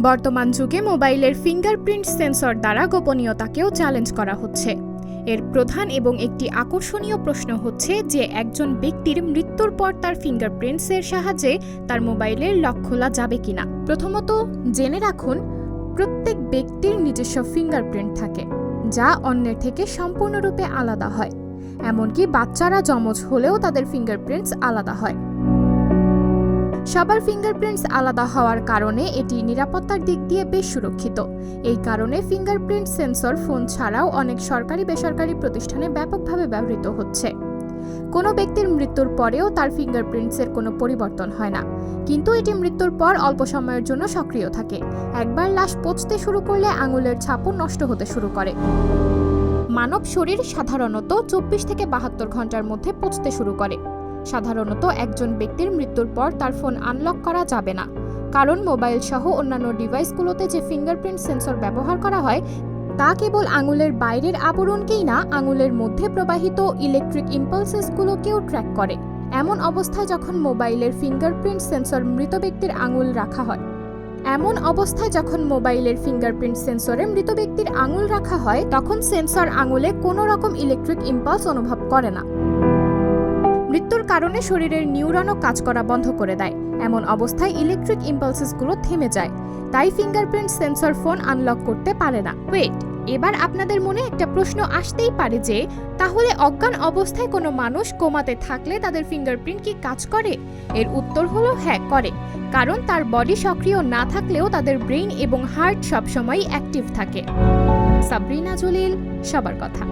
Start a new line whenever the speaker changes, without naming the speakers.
বর্তমান যুগে মোবাইলের ফিঙ্গারপ্রিন্ট সেন্সর দ্বারা গোপনীয়তাকেও চ্যালেঞ্জ করা হচ্ছে। এর প্রধান এবং একটি আকর্ষণীয় প্রশ্ন হচ্ছে যে একজন ব্যক্তির মৃত্যুর পর তার ফিঙ্গারপ্রিন্টসের সাহায্যে তার মোবাইলের লক খোলা যাবে কিনা। প্রথমত জেনে রাখুন, প্রত্যেক ব্যক্তির নিজস্ব ফিঙ্গারপ্রিন্ট থাকে, যা অন্যের থেকে সম্পূর্ণরূপে আলাদা হয়। এমনকি বাচ্চারা যমজ হলেও তাদের ফিঙ্গারপ্রিন্টস আলাদা হয়। সবার ফিঙ্গারপ্রিন্টস আলাদা হওয়ার কারণে এটি নিরাপত্তার দিক দিয়ে বেশ সুরক্ষিত। এই কারণে ফিঙ্গারপ্রিন্ট সেন্সর ফোন ছাড়াও অনেক সরকারি বেসরকারি প্রতিষ্ঠানে ব্যাপকভাবে ব্যবহৃত হচ্ছে। কোনো ব্যক্তির মৃত্যুর পরেও তার ফিঙ্গারপ্রিন্টসের কোনো পরিবর্তন হয় না, কিন্তু এটি মৃত্যুর পর অল্প সময়ের জন্য সক্রিয় থাকে। একবার লাশ পচতে শুরু করলে আঙুলের ছাপও নষ্ট হতে শুরু করে। মানব শরীর সাধারণত 24 থেকে 72 ঘন্টার মধ্যে পচতে শুরু করে। সাধারণত একজন ব্যক্তির মৃত্যুর পর তার ফোন আনলক করা যাবে না, কারণ মোবাইল সহ অন্যান্য ডিভাইসগুলোতে যে ফিঙ্গারপ্রিন্ট সেন্সর ব্যবহার করা হয় তা কেবল আঙুলের বাইরের আবরণকেই না, আঙুলের মধ্যে প্রবাহিত ইলেকট্রিক ইম্পালসেসগুলোকেও ট্র্যাক করে। এমন অবস্থায় যখন মোবাইলের ফিঙ্গারপ্রিন্ট সেন্সর মৃত ব্যক্তির আঙুল রাখা হয় তখন সেন্সর আঙুলে কোনো রকম ইলেকট্রিক ইম্পালস অনুভব করে না। মৃত্যুর কারণে শরীরের নিউরনও কাজ করা বন্ধ করে দেয়। এমন অবস্থায় ইলেকট্রিক ইম্পালসেসগুলো থেমে যায়, তাই ফিঙ্গারপ্রিন্ট সেন্সর ফোন আনলক করতে পারে না। এবার আপনাদের মনে একটা প্রশ্ন আসতেই পারে যে তাহলে অজ্ঞান অবস্থায় কোনো মানুষ কোমাতে থাকলে তাদের ফিঙ্গারপ্রিন্ট কি কাজ করে? এর উত্তর হলো হ্যাঁ, করে। কারণ তার বডি সক্রিয় না থাকলেও তাদের ব্রেইন এবং হার্ট সবসময় অ্যাক্টিভ থাকে। সাবরিনা জলিল, সবার কথা।